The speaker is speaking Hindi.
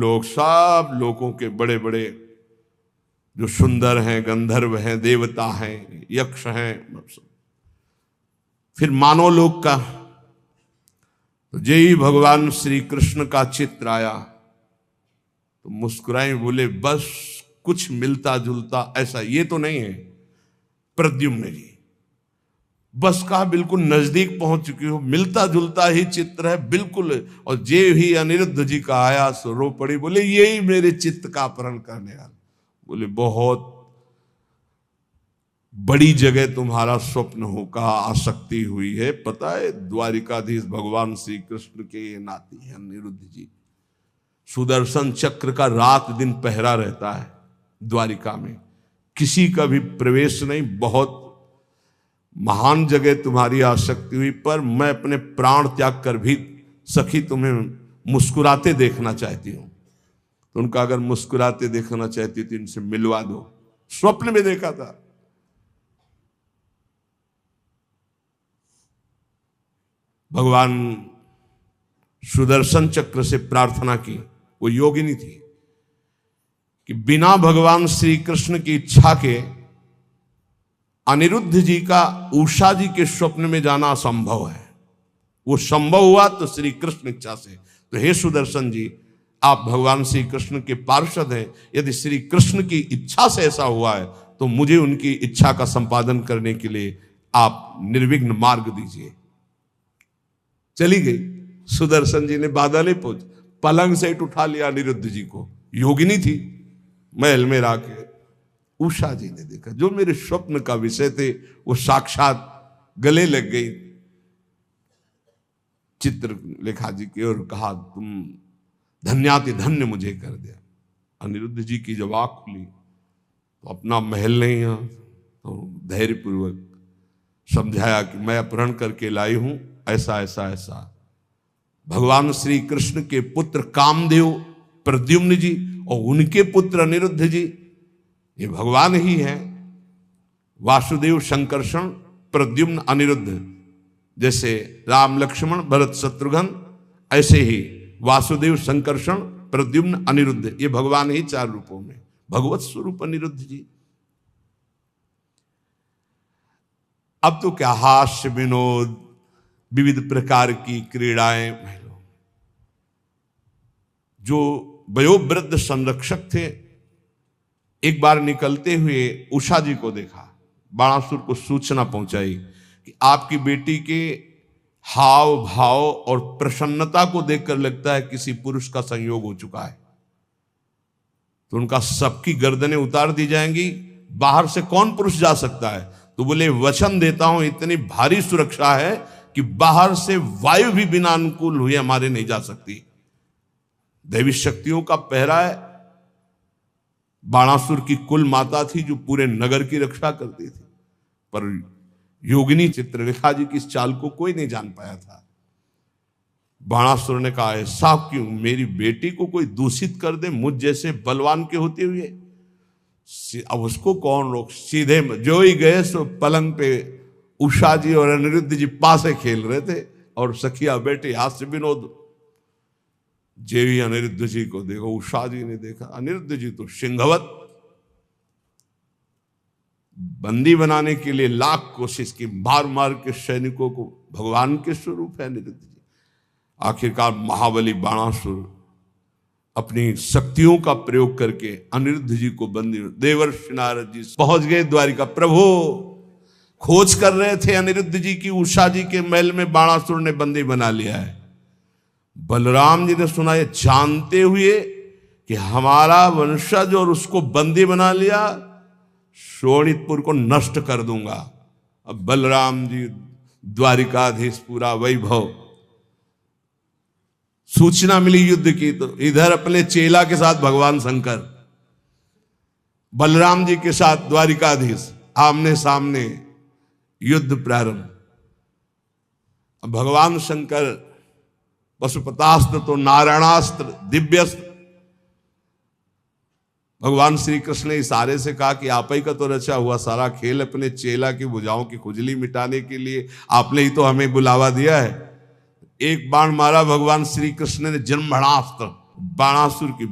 लोग, सब लोगों के बड़े बड़े जो सुंदर हैं, गंधर्व हैं, देवता हैं, यक्ष हैं, फिर मानव लोक का। तो जय भगवान श्री कृष्ण का चित्र आया तो मुस्कुराए, बोले बस कुछ मिलता जुलता ऐसा ये तो नहीं है। प्रद्युम्न जी बस कहा बिल्कुल नजदीक पहुंच चुकी हो, मिलता जुलता ही चित्र है बिल्कुल। और जे ही अनिरुद्ध जी का आया सो रो पड़ी, बोले यही मेरे चित्त का अपहरण करने वाला। बोले बहुत बड़ी जगह तुम्हारा स्वप्न होगा, आसक्ति हुई है। पता है द्वारिकाधीश भगवान श्री कृष्ण के ये नाती है अनिरुद्ध जी। सुदर्शन चक्र का रात दिन पहरा रहता है द्वारिका में, किसी का भी प्रवेश नहीं। बहुत महान जगह तुम्हारी आसक्ति हुई, पर मैं अपने प्राण त्याग कर भी सखी तुम्हें मुस्कुराते देखना चाहती हूं। तो उनका अगर मुस्कुराते देखना चाहती तो इनसे मिलवा दो। स्वप्न में देखा था। भगवान सुदर्शन चक्र से प्रार्थना की, वो योगिनी थी, कि बिना भगवान श्री कृष्ण की इच्छा के अनिरुद्ध जी का उषा जी के स्वप्न में जाना असंभव है। वो संभव हुआ तो श्री कृष्ण इच्छा से। तो हे सुदर्शन जी, आप भगवान श्री कृष्ण के पार्षद हैं, यदि श्री कृष्ण की इच्छा से ऐसा हुआ है तो मुझे उनकी इच्छा का संपादन करने के लिए आप निर्विघ्न मार्ग दीजिए। चली गई। सुदर्शन जी ने बाधा नहीं पहुंच, पलंग से उठा लिया अनिरुद्ध जी को। योगिनी थी, महल में राके उषा जी ने देखा, जो मेरे स्वप्न का विषय थे वो साक्षात गले लग गई चित्रलेखा जी की और कहा तुम धन्याति धन्य मुझे कर दिया। अनिरुद्ध जी की जब आंख खुली तो अपना महल नहीं है, तो धैर्यपूर्वक समझाया कि मैं अपहरण करके लाई हूं, ऐसा ऐसा ऐसा। भगवान श्री कृष्ण के पुत्र कामदेव प्रद्युम्न जी और उनके पुत्र अनिरुद्ध जी ये भगवान ही हैं। वासुदेव संकर्षण प्रद्युम्न अनिरुद्ध, जैसे राम लक्ष्मण भरत शत्रुघ्न, ऐसे ही वासुदेव संकर्षण प्रद्युम्न अनिरुद्ध, ये भगवान ही चार रूपों में, भगवत स्वरूप अनिरुद्ध जी। अब तो क्या हास्य विनोद, विविध प्रकार की क्रीड़ाएं। जो वयोवृद्ध संरक्षक थे, एक बार निकलते हुए उषा जी को देखा, बाणासुर को सूचना पहुंचाई कि आपकी बेटी के हाव भाव और प्रसन्नता को देखकर लगता है किसी पुरुष का संयोग हो चुका है, तो उनका सबकी गर्दनें उतार दी जाएंगी, बाहर से कौन पुरुष जा सकता है। तो बोले वचन देता हूं इतनी भारी सुरक्षा है कि बाहर से वायु भी बिना अनुकूल हुए हमारे नहीं जा सकती। दैवी शक्तियों का पहरा है। बाणासुर की कुल माता थी जो पूरे नगर की रक्षा करती थी, पर योगिनी चित्रलेखा जी की इस चाल को कोई नहीं जान पाया था। बाणासुर ने कहा ऐसा क्यों, मेरी बेटी को कोई दूषित कर दे मुझ जैसे बलवान के होते हुए, अब उसको कौन रोक। सीधे जो ही गए सो पलंग पे उषा जी और अनिरुद्ध जी पासे खेल रहे थे और सखिया बेटे हास्य विनोद। जेवी अनिरुद्ध जी को देखो, उषा जी ने देखा, अनिरुद्ध जी तो सिंहवत, बंदी बनाने के लिए लाख कोशिश की, मार मार के सैनिकों को। भगवान के स्वरूप है अनिरुद्ध जी। आखिरकार महाबली बाणासुर अपनी शक्तियों का प्रयोग करके अनिरुद्ध जी को बंदी, देवर्षि नारद जी पहुंच गए द्वारिका। प्रभु खोज कर रहे थे अनिरुद्ध जी की, उषा जी के महल में बाणासुर ने बंदी बना लिया है। बलराम जी ने सुना, ये जानते हुए कि हमारा वंशज और उसको बंदी बना लिया, शोणितपुर को नष्ट कर दूंगा। अब बलराम जी द्वारिकाधीश, पूरा वैभव। सूचना मिली युद्ध की, तो इधर अपने चेला के साथ भगवान शंकर, बलराम जी के साथ द्वारिकाधीश, आमने सामने युद्ध प्रारंभ। भगवान शंकर पशुपतास्त्र तो नारायणास्त्र, दिव्यस्त्र। भगवान श्री कृष्ण ने इशारे से कहा कि आप ही का तो रचा हुआ सारा खेल अपने चेला की भुजाओं की खुजली मिटाने के लिए आपने ही तो हमें बुलावा दिया है। एक बाण मारा भगवान श्री कृष्ण ने, जन्मणास्त्र, बाणासुर की